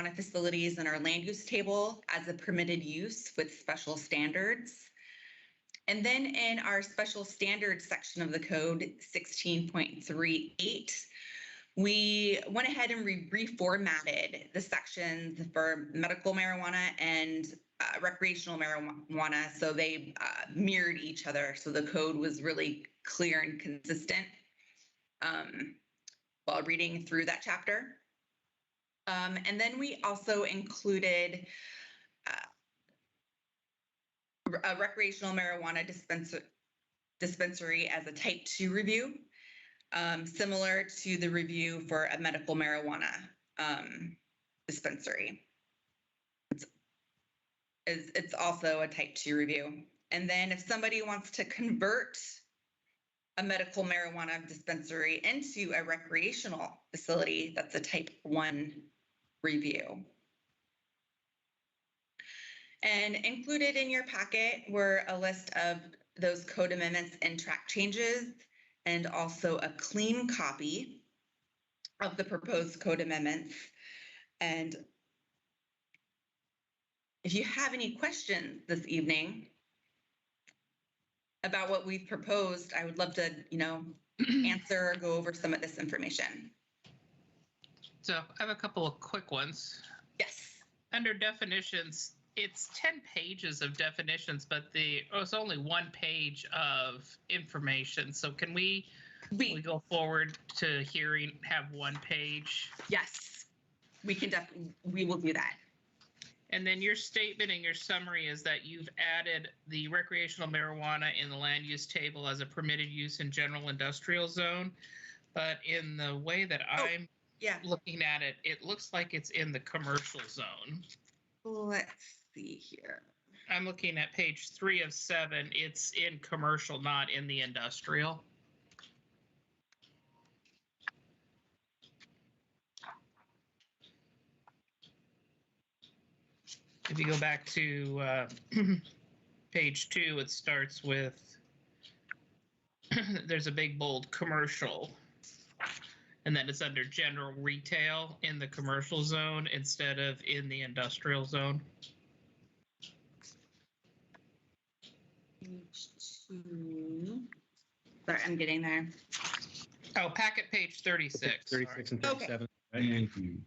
marijuana facilities in our land use table as a permitted use with special standards. And then in our special standards section of the code, 16.38, we went ahead and reformatted the sections for medical marijuana and recreational marijuana, so they mirrored each other. So the code was really clear and consistent while reading through that chapter. And then we also included a recreational marijuana dispensary as a type 2 review, similar to the review for a medical marijuana dispensary. It's also a type 2 review. And then if somebody wants to convert a medical marijuana dispensary into a recreational facility, that's a type 1 review. And included in your packet were a list of those code amendments and track changes, and also a clean copy of the proposed code amendments. And if you have any questions this evening about what we've proposed, I would love to, answer or go over some of this information. So I have a couple of quick ones. Yes. Under definitions, it's 10 pages of definitions, but it's only 1 page of information. So can we go forward to hearing, have 1 page? Yes, we will do that. And then your statement and your summary is that you've added the recreational marijuana in the land use table as a permitted use in general industrial zone. But in the way that I'm looking at it, it looks like it's in the commercial zone. Let's see here. I'm looking at page 3 of 7. It's in commercial, not in the industrial. If you go back to page 2, it starts with, there's a big bold commercial, and then it's under general retail in the commercial zone instead of in the industrial zone. Page 2. Sorry, I'm getting there. Oh, packet page 36. 36 and 37. Okay. Thank you.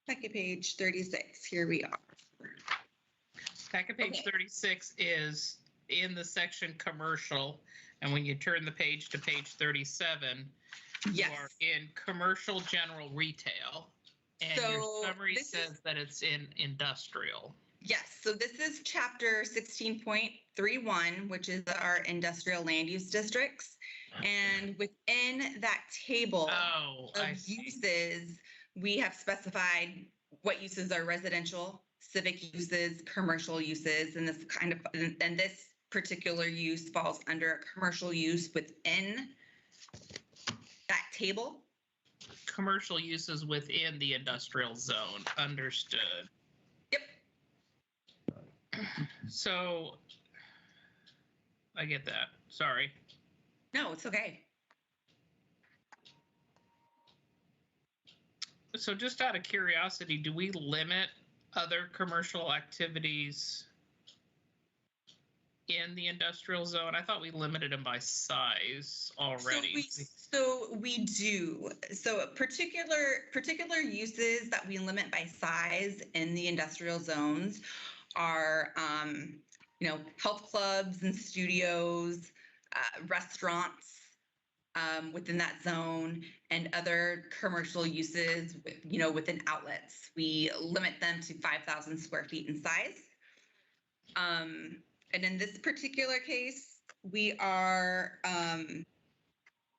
Packet page 36. Here we are. Packet page 36 is in the section commercial, and when you turn the page to page 37, you are in commercial general retail, and your summary says that it's in industrial. Yes, so this is chapter 16.31, which is our industrial land use districts, and within that table of uses, we have specified what uses are residential, civic uses, commercial uses, and this particular use falls under a commercial use within that table. Commercial uses within the industrial zone. Understood. Yep. So I get that. Sorry. No, it's okay. So just out of curiosity, do we limit other commercial activities in the industrial zone? I thought we limited them by size already. So we do. So particular uses that we limit by size in the industrial zones are, health clubs and studios, restaurants within that zone, and other commercial uses, within outlets. We limit them to 5,000 square feet in size. And in this particular case, we are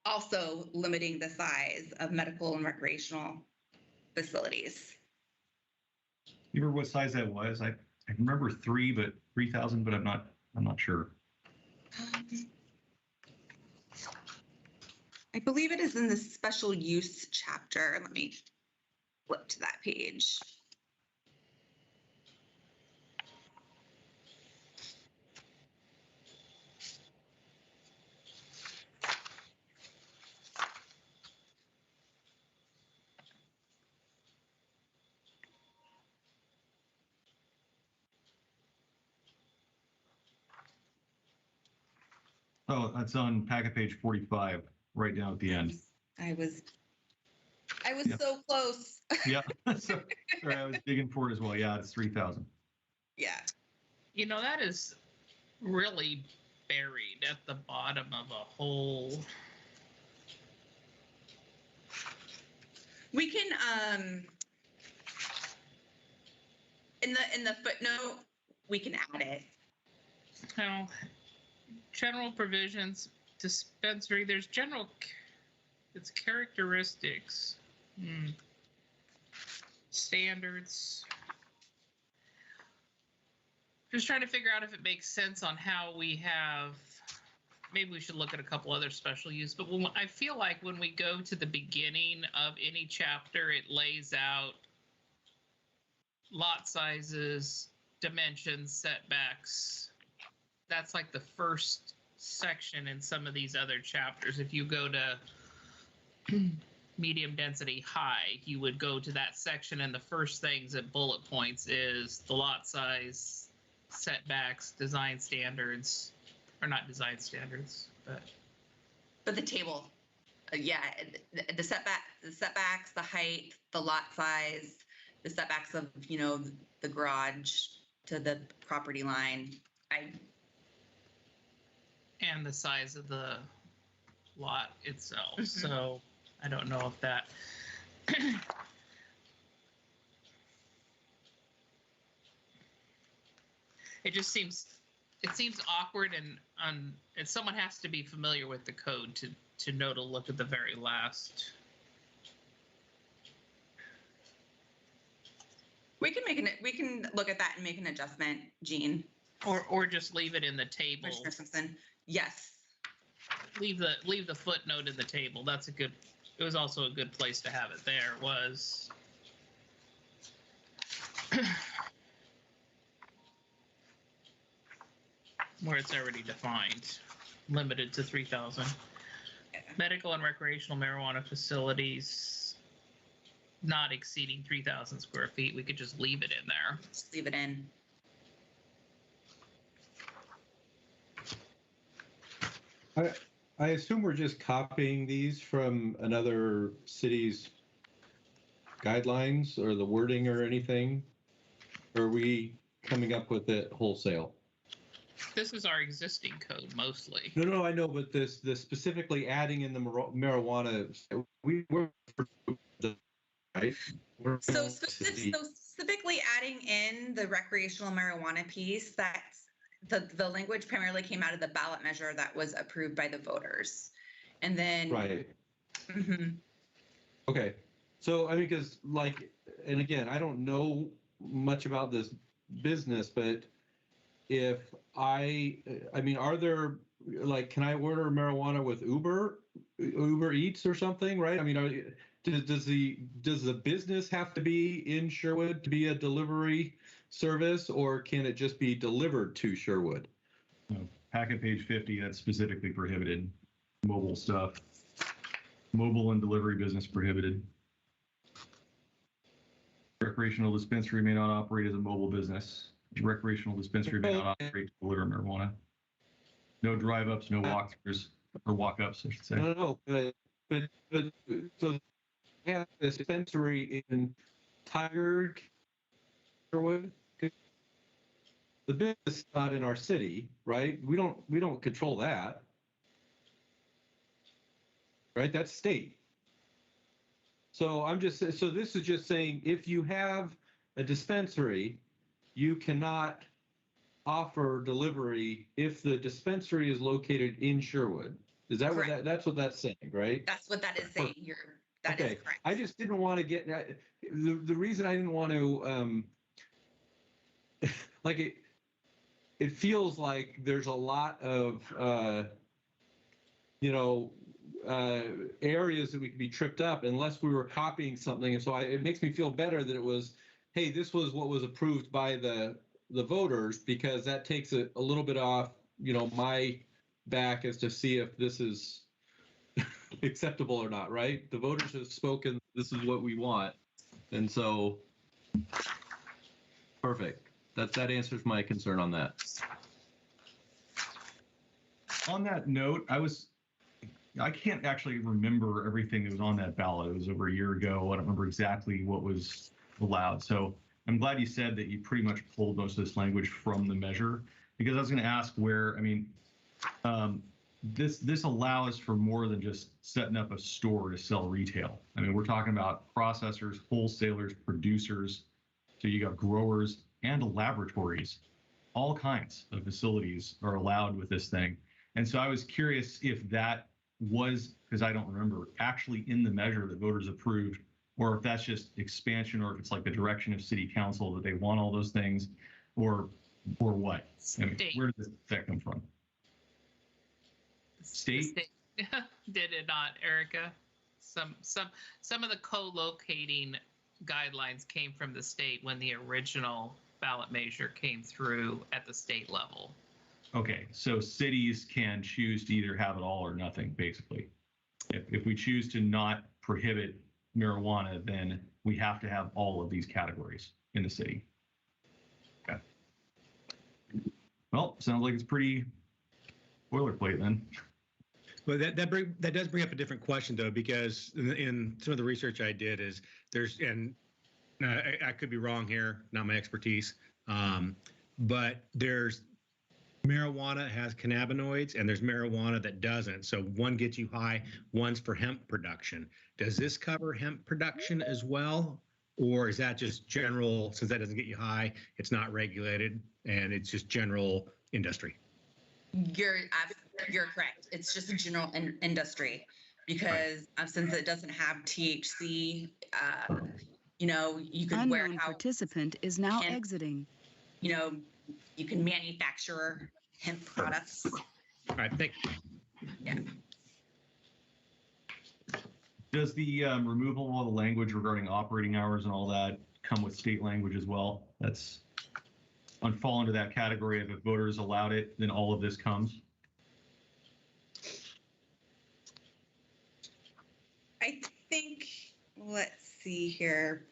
also limiting the size of medical and recreational facilities. You remember what size that was? I remember 3,000, but I'm not sure. I believe it is in the special use chapter. Let me flip to that page. Oh, that's on packet page 45, right down at the end. I was Yep. so close. Yeah. So, sorry, I was digging for it as well. Yeah, it's 3,000. Yeah. You know, that is really buried at the bottom of a whole. We can in the footnote we can add it. Now, general provisions, dispensary. There's general. It's characteristics. Standards. Just trying to figure out if it makes sense on how we have. Maybe we should look at a couple other special use. But I feel like when we go to the beginning of any chapter, it lays out lot sizes, dimensions, setbacks. That's like the first section in some of these other chapters. If you go to medium density high, you would go to that section, and the first things at bullet points is the lot size, setbacks, design standards, or not design standards, But the table, yeah, the setbacks, the height, the lot size, the setbacks of the garage to the property line. and the size of the lot itself. Mhm. So I don't know if that. It just seems awkward, and someone has to be familiar with the code to know to look at the very last. We can look at that and make an adjustment, Jean. Or just leave it in the table. Commissioner Simpson. Yes. Leave the footnote in the table. That's a good. It was also a good place to have it there. Was where it's already defined, limited to 3,000. Medical and recreational marijuana facilities not exceeding 3,000 square feet. We could just leave it in there. Just leave it in. I assume we're just copying these from another city's guidelines or the wording or anything? Or are we coming up with it wholesale? This is our existing code mostly. No, I know, but this specifically adding in the marijuana, we're right? So specifically adding in the recreational marijuana piece, that's the language primarily came out of the ballot measure that was approved by the voters. And then Right. Mhm. Okay. So I mean, because and again, I don't know much about this business, but if I mean, are there can I order marijuana with Uber Eats or something, right? I mean, does the business have to be in Sherwood to be a delivery service, or can it just be delivered to Sherwood? No, packet page 50, that's specifically prohibited. Mobile stuff. Mobile and delivery business prohibited. Recreational dispensary may not operate as a mobile business. Recreational dispensary may not operate to deliver marijuana. No drive-ups, no walkthroughs, or walk-ups, I should say. No, but so they have a dispensary in Tiger, Sherwood. The business is not in our city, right? We don't control that, right? That's state. So this is just saying, if you have a dispensary, you cannot offer delivery if the dispensary is located in Sherwood. Is that Correct. that's what that's saying, right? That's what that is saying. That is correct. I just didn't want to get the reason I didn't want to it feels like there's a lot of areas that we could be tripped up unless we were copying something. And so it makes me feel better that it was, hey, this was what was approved by the voters, because that takes a little bit off, my back as to see if this is acceptable or not, right? The voters have spoken, this is what we want. And so, perfect. That answers my concern on that. On that note, I can't actually remember everything that was on that ballot. It was over a year ago. I don't remember exactly what was allowed. So I'm glad you said that you pretty much pulled most of this language from the measure, because I was going to ask where, I mean, this allows for more than just setting up a store to sell retail. I mean, we're talking about processors, wholesalers, producers. So you got growers and laboratories. All kinds of facilities are allowed with this thing. And so I was curious if that was, because I don't remember, actually in the measure that voters approved, or if that's just expansion, or if it's like the direction of city council that they want all those things, or what? I mean, where does that come from? State? Did it not, Erica? Some of the co-locating guidelines came from the state when the original ballot measure came through at the state level. Okay, so cities can choose to either have it all or nothing, basically. If we choose to not prohibit marijuana, then we have to have all of these categories in the city. Okay. Well, sounds like it's pretty boilerplate then. Well, that does bring up a different question, though, because in some of the research I did is there's, and I could be wrong here, not my expertise, but there's marijuana has cannabinoids and there's marijuana that doesn't. So one gets you high, one's for hemp production. Does this cover hemp production as well? Or is that just general, since that doesn't get you high, it's not regulated and it's just general industry? You're correct. It's just a general industry, because since it doesn't have THC, you can wear Unknown participant is now exiting. You can manufacture hemp products. All right, thank you. Yeah. Does the removal of all the language regarding operating hours and all that come with state language as well? That's fall into that category of if voters allowed it, then all of this comes? I think, let's see here.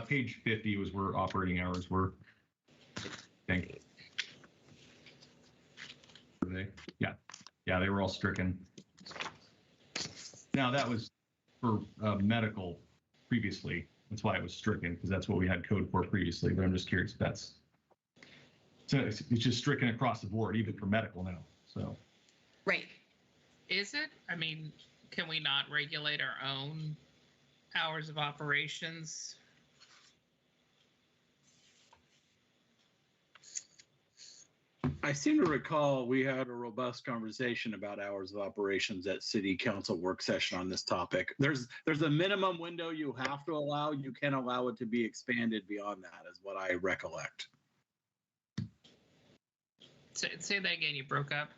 Page 50 was where operating hours were. I think. Were they? Yeah, they were all stricken. Now that was for medical previously. That's why it was stricken, because that's what we had code for previously. But I'm just curious if that's, so it's just stricken across the board, even for medical now. So. Right. Is it? I mean, can we not regulate our own hours of operations? I seem to recall we had a robust conversation about hours of operations at city council work session on this topic. There's a minimum window you have to allow. You can allow it to be expanded beyond that, is what I recollect. Say that again, you broke up.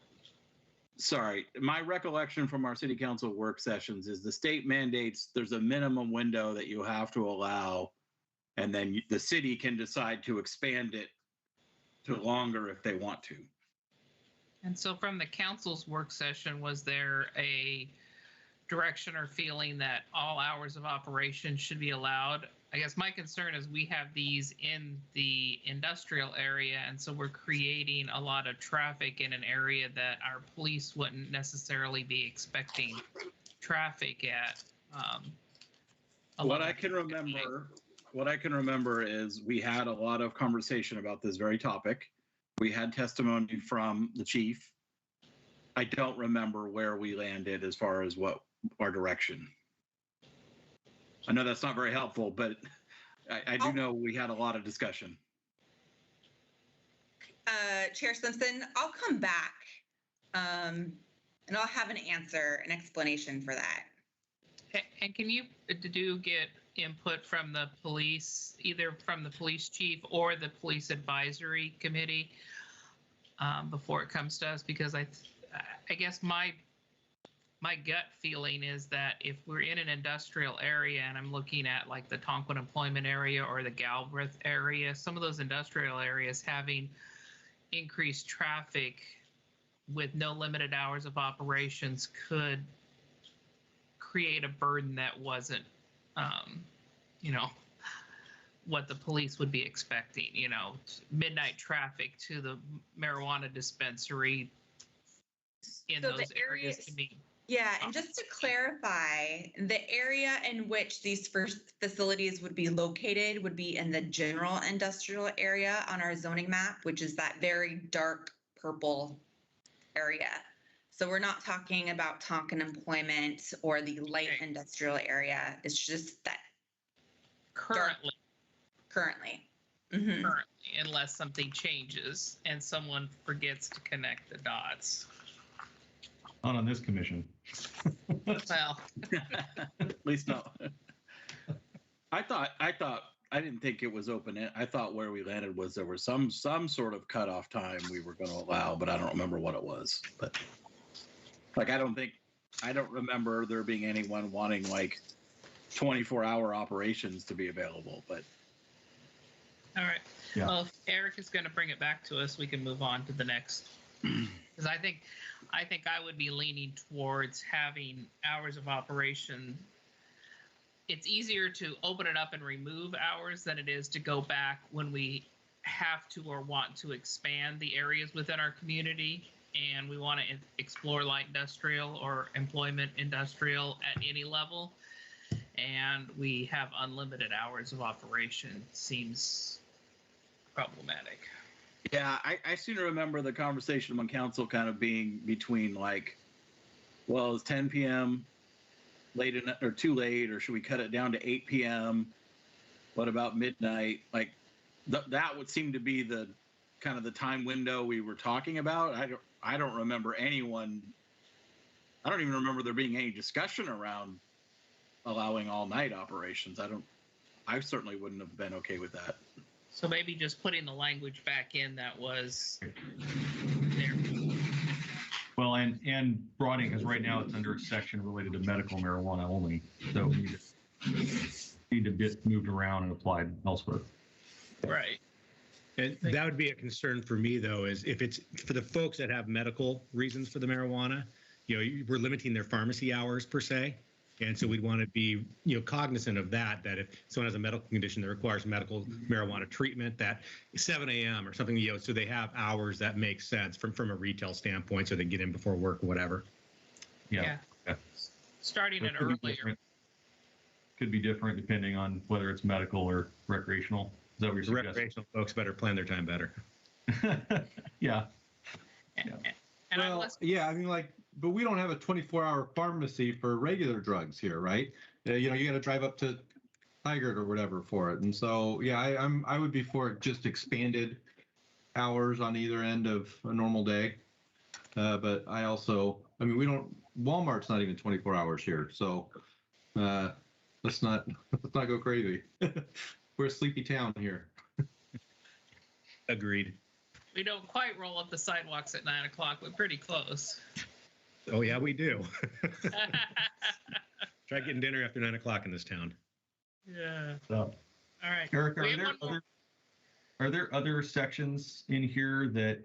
Sorry, my recollection from our city council work sessions is the state mandates there's a minimum window that you have to allow, and then the city can decide to expand it to longer if they want to. And so from the council's work session, was there a direction or feeling that all hours of operation should be allowed? I guess my concern is we have these in the industrial area, and so we're creating a lot of traffic in an area that our police wouldn't necessarily be expecting traffic at. What I can remember is we had a lot of conversation about this very topic. We had testimony from the chief. I don't remember where we landed as far as what our direction. I know that's not very helpful, but I do know we had a lot of discussion. Chair Simpson, I'll come back and I'll have an answer, an explanation for that. And can you get input from the police, either from the police chief or the police advisory committee before it comes to us? Because I guess my gut feeling is that if we're in an industrial area, and I'm looking at like the Tonquin employment area or the Galbraith area, some of those industrial areas having increased traffic with no limited hours of operations could create a burden that wasn't, what the police would be expecting, midnight traffic to the marijuana dispensary in So the those areas areas- to be. Yeah, and just to clarify, the area in which these first facilities would be located would be in the general industrial area on our zoning map, which is that very dark purple area. So we're not talking about Tonkin employment or the light Okay. industrial area. It's just that Currently, currently. Mhm. currently, unless something changes and someone forgets to connect the dots. Not on this commission. Well, At least no. I didn't think it was open. I thought where we landed was there was some sort of cutoff time we were going to allow, but I don't remember what it was. But like, I don't remember there being anyone wanting like 24-hour operations to be available. But all right. Yeah. Well, if Eric is going to bring it back to us, we can move on to the next. Because I think I would be leaning towards having hours of operation. It's easier to open it up and remove hours than it is to go back when we have to or want to expand the areas within our community and we want to explore light industrial or employment industrial at any level. And we have unlimited hours of operation. Seems problematic. yeah, I seem to remember the conversation among council kind of being between like, well, it's 10 p.m. late enough or too late, or should we cut it down to 8 p.m.? What about midnight? Like that would seem to be the kind of the time window we were talking about. I don't remember anyone. I don't even remember there being any discussion around allowing all night operations. I certainly wouldn't have been okay with that. So maybe just putting the language back in that was there. Well, and broadening, because right now it's under a section related to medical marijuana only. So we need to get moved around and applied elsewhere. Right. And that would be a concern for me, though, is if it's for the folks that have medical reasons for the marijuana, we're limiting their pharmacy hours per se. And so we'd want to be, cognizant of that if someone has a medical condition that requires medical marijuana treatment, that 7 a.m. or something, so they have hours that make sense from a retail standpoint, so they get in before work or whatever. Yeah. Starting it It could be earlier. different. Could be different depending on whether it's medical or recreational. Is that what you're suggesting? Recreational folks better plan their time better. Yeah. And Well, yeah, I mean, but we don't have a 24-hour pharmacy for regular drugs here, right? You got to drive up to Tigard or whatever for it. And so, yeah, I would be for just expanded hours on either end of a normal day. But Walmart's not even 24 hours here. So let's not go crazy. We're a sleepy town here. Agreed. we don't quite roll up the sidewalks at 9 o'clock, but pretty close. Oh, yeah, we do. Try getting dinner after 9 o'clock in this town. Yeah. So, All right. Eric, We have one more. are there other sections in here that,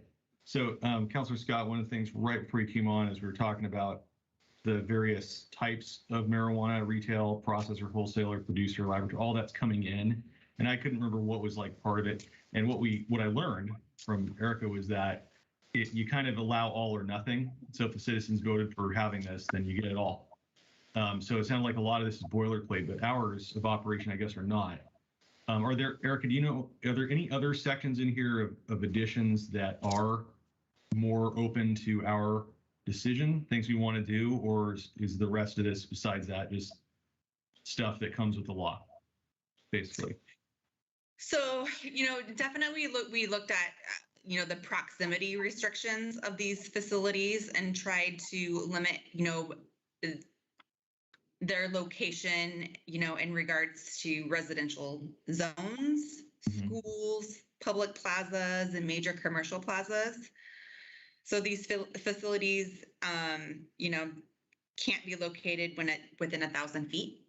so Councilor Scott, one of the things right before you came on is we were talking about the various types of marijuana, retail, processor, wholesaler, producer, laboratory, all that's coming in. And I couldn't remember what was like part of it. And what I learned from Erica was that you kind of allow all or nothing. So if the citizens voted for having this, then you get it all. So it sounded like a lot of this is boilerplate, but hours of operation, I guess, are not. Erica, are there any other sections in here of additions that are more open to our decision, things we want to do, or is the rest of this, besides that, just stuff that comes with the law, basically? So, definitely we looked at, the proximity restrictions of these facilities and tried to limit, their location, in regards to residential zones, schools, public plazas, and major commercial plazas. So these facilities, can't be located within 1,000 feet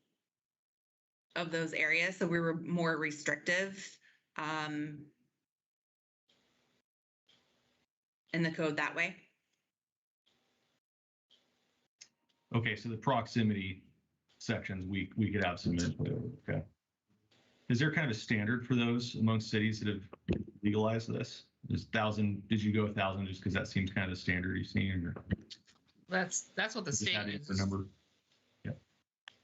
of those areas. So we were more restrictive in the code that way. Okay, so the proximity sections we could have some input. Okay. Is there kind of a standard for those amongst cities that have legalized this? Is 1,000? Did you go 1,000 just because that seems kind of the standard you've seen? Or? That's what the Just state add in the uses. number.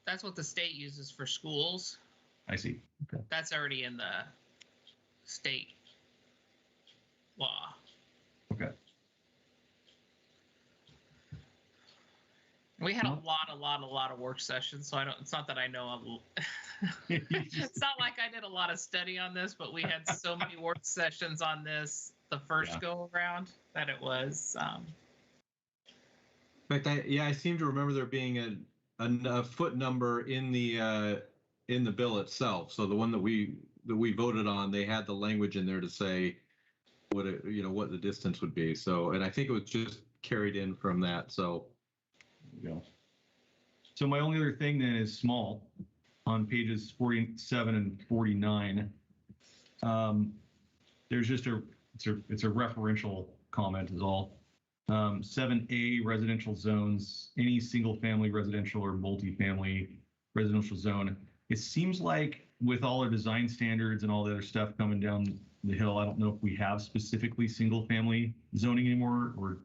That's what the state uses for schools. I see. Okay. That's already in the state law. Okay. We had a lot of work sessions, so I don't. It's not that I know. It's not like I did a lot of study on this, but we had so many work sessions on this the first go around that it was. In fact, I seem to remember there being a foot number in the bill itself. So the one that we voted on, they had the language in there to say what what the distance would be. So, and I think it was just carried in from that. So. There you go. So my only other thing then is small on pages 47 and 49. There's just it's a referential comment is all. 7A residential zones, any single family residential or multifamily residential zone. It seems like with all our design standards and all the other stuff coming down the hill, I don't know if we have specifically single family zoning anymore, or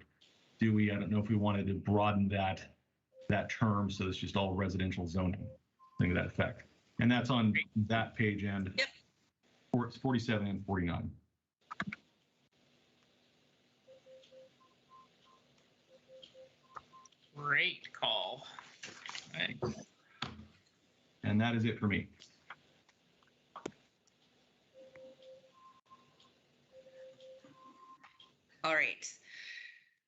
do we? I don't know if we wanted to broaden that term so it's just all residential zoning, thing to that effect. And that's on that page and 47 and 49. Great call. Right. And that is it for me. All right.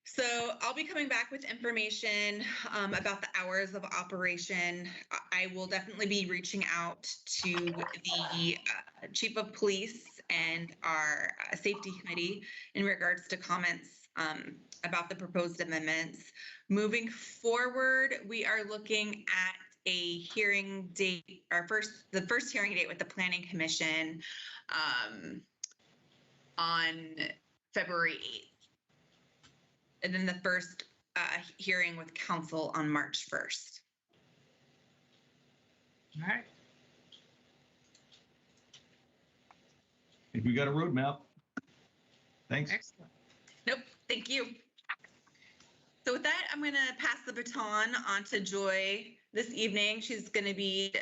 So I'll be coming back with information about the hours of operation. I will definitely be reaching out to the chief of police and our safety committee in regards to comments about the proposed amendments. Moving forward, we are looking at a hearing date, the first hearing date with the Planning Commission on February 8th. And then the first hearing with council on March 1st. All right. I think we got a roadmap. Thanks. Excellent. Nope, thank you. So with that, I'm going to pass the baton on to Joy this evening. She's going to be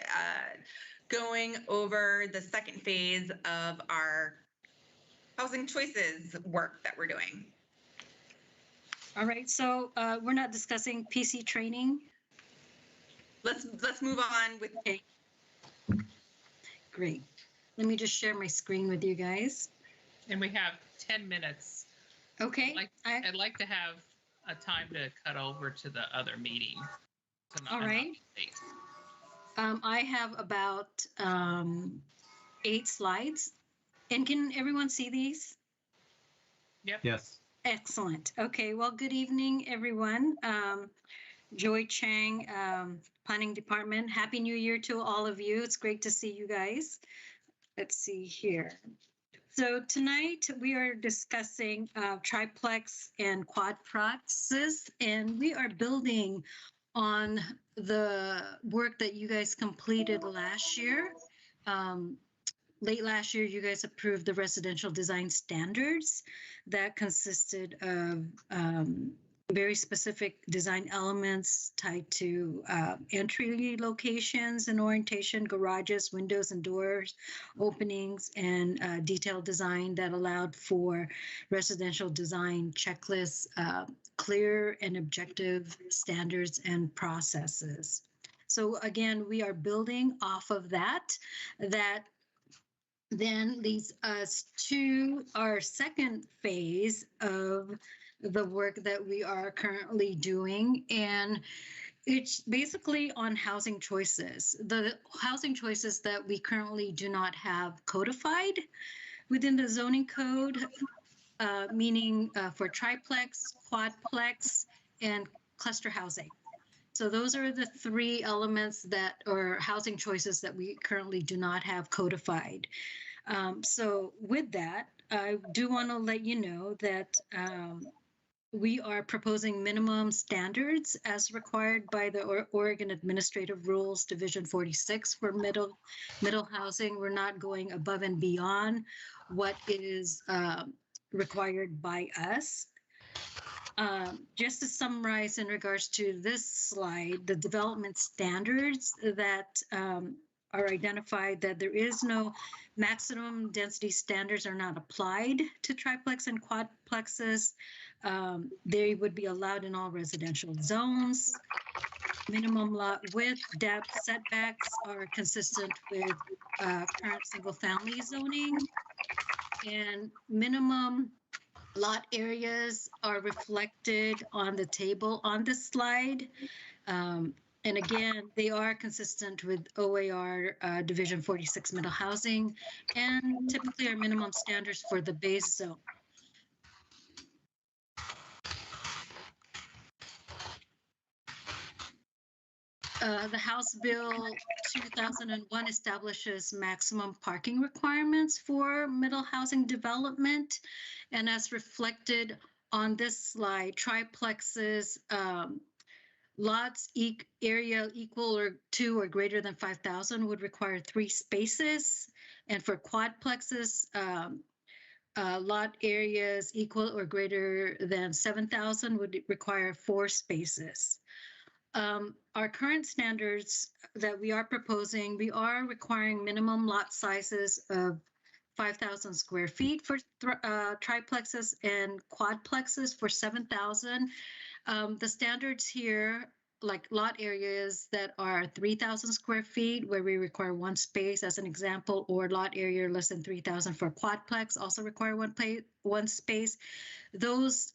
going over the second phase of our housing choices work that we're doing. All right, so we're not discussing PC training. Let's move on with. Okay. Great. Let me just share my screen with you guys. And we have 10 minutes. Okay. I'd like to have a time to cut over to the other meeting. All right. I have about 8 slides. And can everyone see these? Yep. Yes. Excellent. Okay, well, good evening, everyone. Joy Chang, Planning Department. Happy New Year to all of you. It's great to see you guys. Let's see here. So tonight we are discussing triplex and quadplexes, and we are building on the work that you guys completed last year. Late last year, you guys approved the residential design standards that consisted of very specific design elements tied to entry locations and orientation, garages, windows and doors, openings, and detailed design that allowed for residential design checklists, clear and objective standards and processes. So again, we are building off of that then leads us to our second phase of the work that we are currently doing. And it's basically on housing choices. The housing choices that we currently do not have codified within the zoning code, meaning for triplex, quadplex, and cluster housing. So those are the 3 elements that are housing choices that we currently do not have codified. So with that, I do want to let you know that we are proposing minimum standards as required by the Oregon Administrative Rules Division 46 for middle housing. We're not going above and beyond what is required by us. Just to summarize in regards to this slide, the development standards that are identified, that there is no maximum density standards are not applied to triplex and quadplexes. They would be allowed in all residential zones. Minimum lot width, depth, setbacks are consistent with current single-family zoning, and minimum lot areas are reflected on the table on this slide. And again, they are consistent with OAR Division 46 middle housing and typically are minimum standards for the base zone. The House Bill 2001 establishes maximum parking requirements for middle housing development. And as reflected on this slide, triplexes, lots area equal or to or greater than 5,000 would require 3 spaces. And for quadplexes, lot areas equal or greater than 7,000 would require 4 spaces. Our current standards that we are proposing, we are requiring minimum lot sizes of 5,000 square feet for triplexes and quadplexes for 7,000. The standards here, like lot areas that are 3,000 square feet, where we require 1 space as an example, or lot area less than 3,000 for quadplex, also require 1 space. Those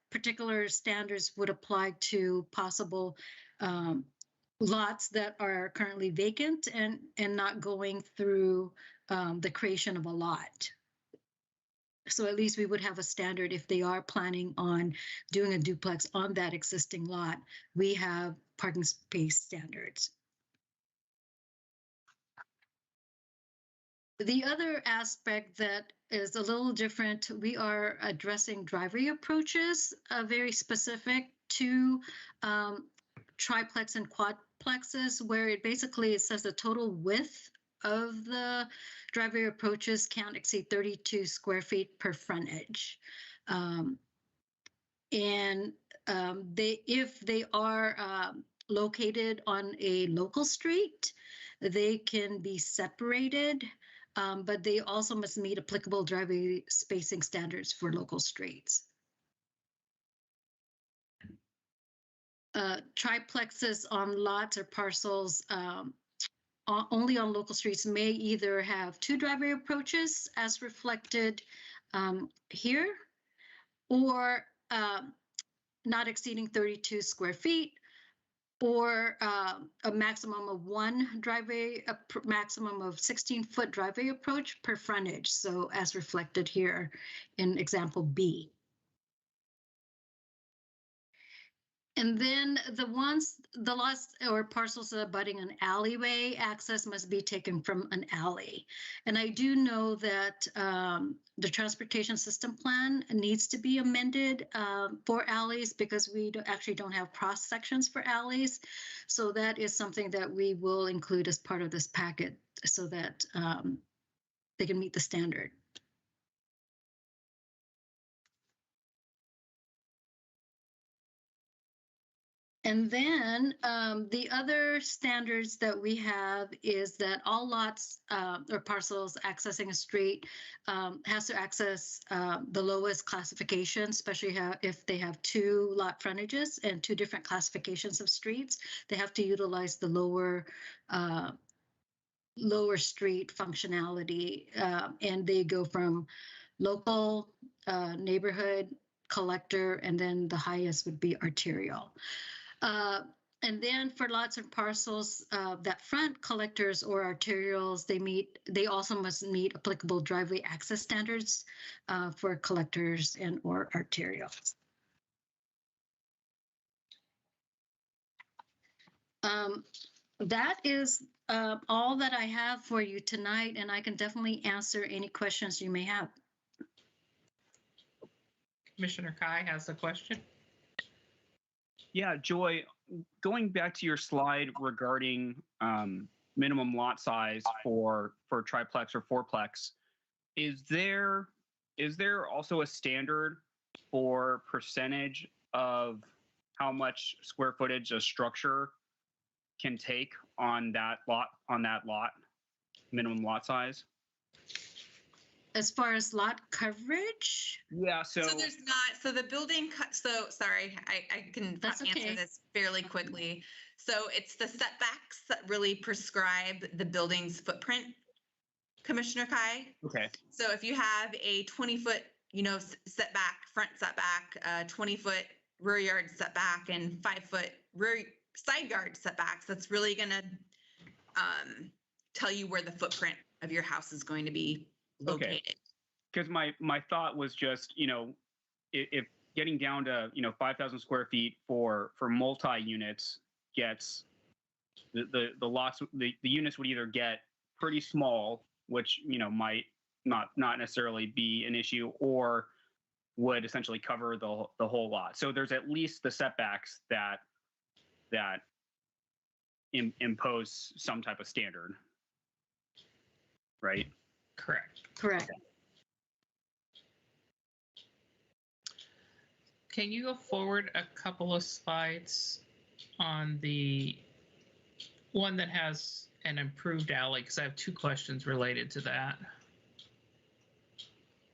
particular standards would apply to possible lots that are currently vacant and not going through the creation of a lot. So at least we would have a standard if they are planning on doing a duplex on that existing lot. We have parking space standards. The other aspect that is a little different, we are addressing drivery approaches, very specific to triplex and quadplexes, where it basically says the total width of the driveway approaches can't exceed 32 square feet per frontage. If they are located on a local street, they can be separated, but they also must meet applicable driveway spacing standards for local streets. Triplexes on lots or parcels only on local streets may either have 2 driveway approaches as reflected here, or not exceeding 32 square feet, or a maximum of 1 driveway, a maximum of 16-foot driveway approach per frontage. So as reflected here in example B. And then the lots or parcels abutting an alleyway, access must be taken from an alley. And I do know that the transportation system plan needs to be amended for alleys, because we actually don't have cross sections for alleys. So that is something that we will include as part of this packet so that they can meet the standard. And then the other standards that we have is that all lots or parcels accessing a street has to access the lowest classification, especially if they have 2 lot frontages and 2 different classifications of streets. They have to utilize the lower street functionality, and they go from local, neighborhood, collector, and then the highest would be arterial. And then for lots of parcels that front collectors or arterials, they also must meet applicable driveway access standards for collectors and or arterials. That is all that I have for you tonight, and I can definitely answer any questions you may have. Commissioner Kai has a question. Yeah, Joy, going back to your slide regarding minimum lot size for triplex or fourplex, is there also a standard for percentage of how much square footage a structure can take on that lot, minimum lot size? As far as lot coverage? Yeah, So there's not, so the building, so sorry, I can That's answer okay. this fairly quickly. So it's the setbacks that really prescribe the building's footprint, Commissioner Kai. Okay. So if you have a 20-foot, setback, front setback, 20-foot rear yard setback, and 5-foot rear side yard setbacks, that's really going to tell you where the footprint of your house is going to be located. Okay. Because my thought was just, if getting down to 5,000 square feet for multi units gets the lots, the units would either get pretty small, which might not necessarily be an issue, or would essentially cover the whole lot. So there's at least the setbacks that impose some type of standard, right? Correct. Correct. Can you go forward a couple of slides on the one that has an improved alley? Because I have 2 questions related to that.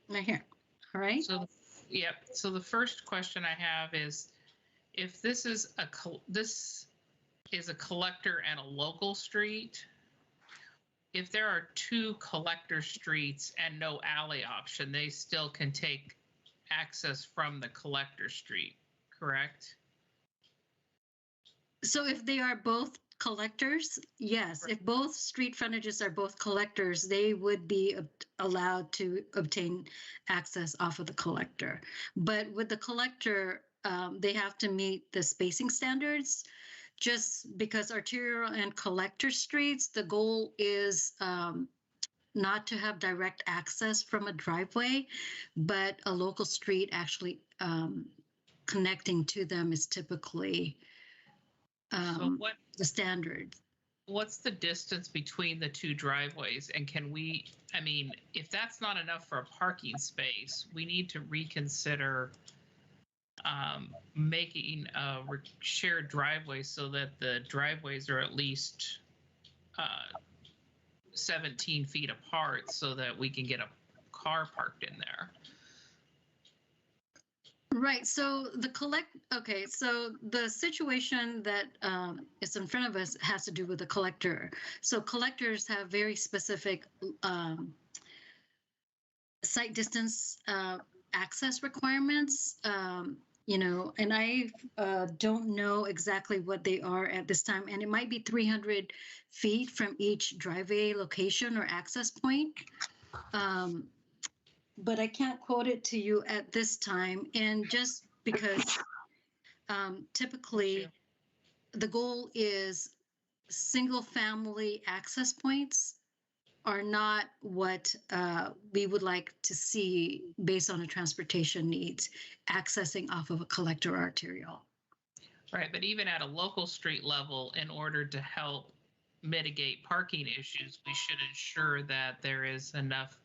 Right here. All right. So, yep. So the first question I have is, if this is a collector and a local street, if there are 2 collector streets and no alley option, they still can take access from the collector street, correct? So if they are both collectors, yes. If both street frontages are both collectors, they would be allowed to obtain access off of the collector. But with the collector, they have to meet the spacing standards. Just because arterial and collector streets, the goal is not to have direct access from a driveway, but a local street actually connecting to them is typically So the standard. what's the distance between the 2 driveways? And can we, if that's not enough for a parking space, we need to reconsider making a shared driveway so that the driveways are at least 17 feet apart so that we can get a car parked in there. Right. So so the situation that is in front of us has to do with the collector. So collectors have very specific site distance access requirements. And I don't know exactly what they are at this time. And it might be 300 feet from each driveway location or access point. But I can't quote it to you at this time. And just because typically the goal is single family access points are not what we would like to see based on a transportation needs, accessing off of a collector arterial. Right, but even at a local street level, in order to help mitigate parking issues, we should ensure that there is enough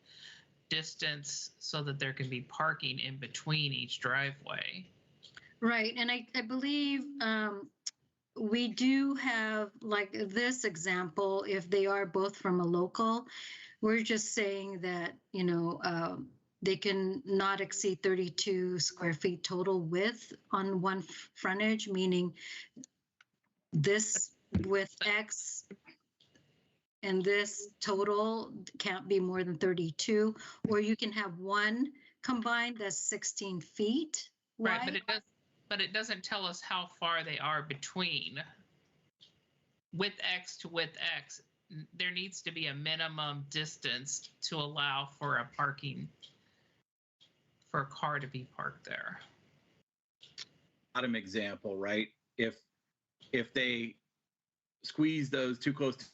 distance so that there can be parking in between each driveway. Right, and I believe we do have, like this example, if they are both from a local, we're just saying that, they can not exceed 32 square feet total width on one frontage, meaning this width X and this total can't be more than 32, or you can have one combined that's 16 feet wide. Right, but it doesn't tell us how far they are between width X to width X. There needs to be a minimum distance to allow for a car to be parked there. Bottom example, right? If they squeeze those too close to,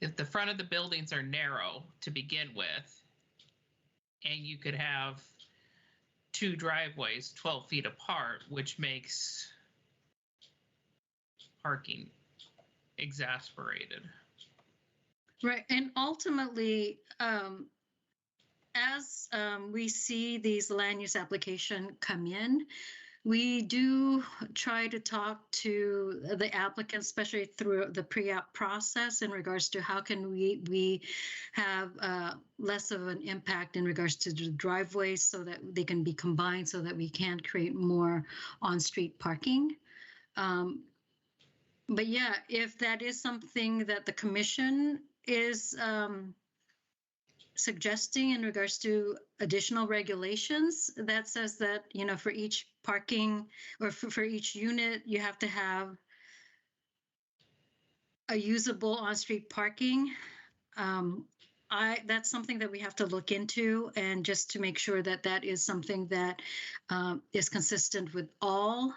if the front of the buildings are narrow to begin with, and you could have 2 driveways 12 feet apart, which makes parking exasperated. Right, and ultimately, as we see these land use application come in, we do try to talk to the applicant, especially through the pre-app process, in regards to how can we have less of an impact in regards to the driveways, so that they can be combined, so that we can create more on-street parking. But yeah, if that is something that the commission is suggesting in regards to additional regulations that says that, you know, for each parking or for each unit, you have to have a usable on-street parking. That's something that we have to look into, and just to make sure that that is something that is consistent with all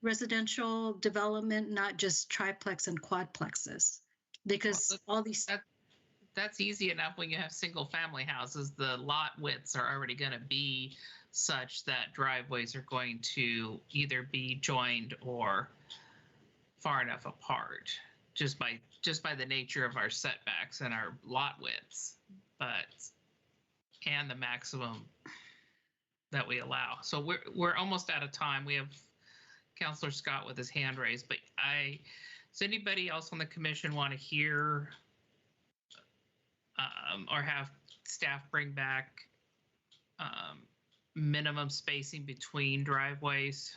residential development, not just triplex and quadplexes, because all these. That's easy enough when you have single family houses. The lot widths are already going to be such that driveways are going to either be joined or far enough apart, just by the nature of our setbacks and our lot widths, and the maximum that we allow. So we're almost out of time. We have Councilor Scott with his hand raised, but does anybody else on the commission want to hear or have staff bring back minimum spacing between driveways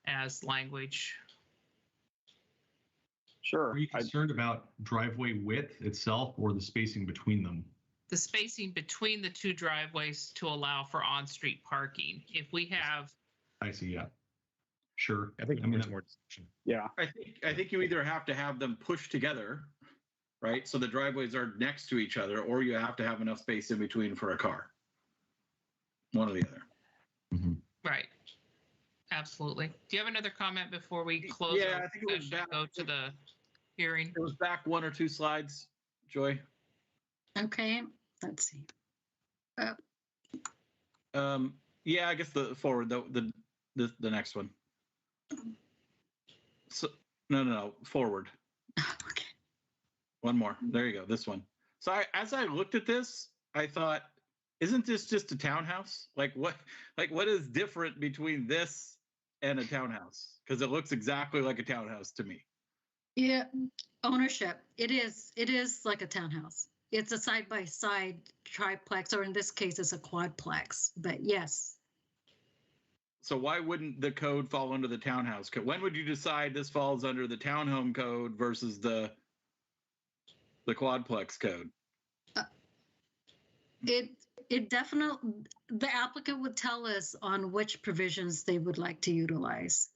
as language? Sure. Are you concerned about driveway width itself or the spacing between them? The spacing between the two driveways to allow for on-street parking. If we have, I see. Yeah, sure. I think it's more discussion. Yeah. I think you either have to have them pushed together, right? So the driveways are next to each other, or you have to have enough space in between for a car. One or the other. Mm-hmm. right. Absolutely. Do you have another comment before we close? Yeah, I think it was session, back. go to the hearing. It was back 1 or 2 slides, Joy. Okay, let's see. Yeah, I guess the forward, the next one. So no, forward. Okay. One more. There you go. This one. So as I looked at this, I thought, isn't this just a townhouse? Like what is different between this and a townhouse? Because it looks exactly like a townhouse to me. Yeah, ownership. It is like a townhouse. It's a side-by-side triplex, or in this case, it's a quadplex. But yes. So why wouldn't the code fall under the townhouse code? When would you decide this falls under the townhome code versus the quadplex code? It definitely, the applicant would tell us on which provisions they would like to utilize.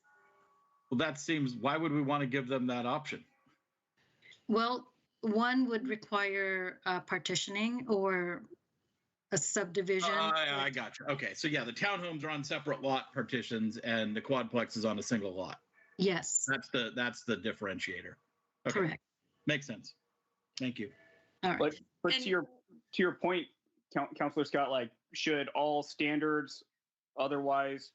Well, that seems, why would we want to give them that option? Well, one would require partitioning or a subdivision. I got you. Okay, so yeah, the townhomes are on separate lot partitions and the quadplex is on a single lot. Yes. That's the differentiator. Okay. Correct. Makes sense. Thank you. All right. But to your point, Councilor Scott, like, should all standards otherwise,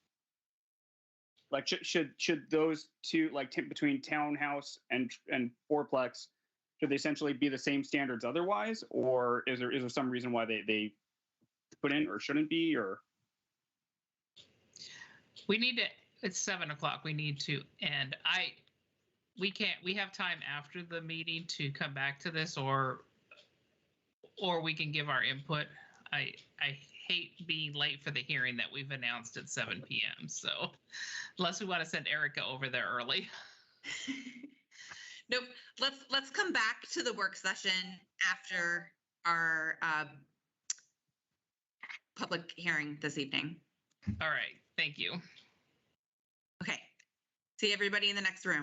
like, should those two, like, between townhouse and fourplex, should they essentially be the same standards otherwise, or is there some reason why they put in or shouldn't be? Or We need to, it's 7 o'clock. We need to end. We have time after the meeting to come back to this, or we can give our input. I hate being late for the hearing that we've announced at 7 p.m. So unless we want to send Erica over there early. Nope. Let's come back to the work session after our public hearing this evening. All right. Thank you. Okay. See everybody in the next room.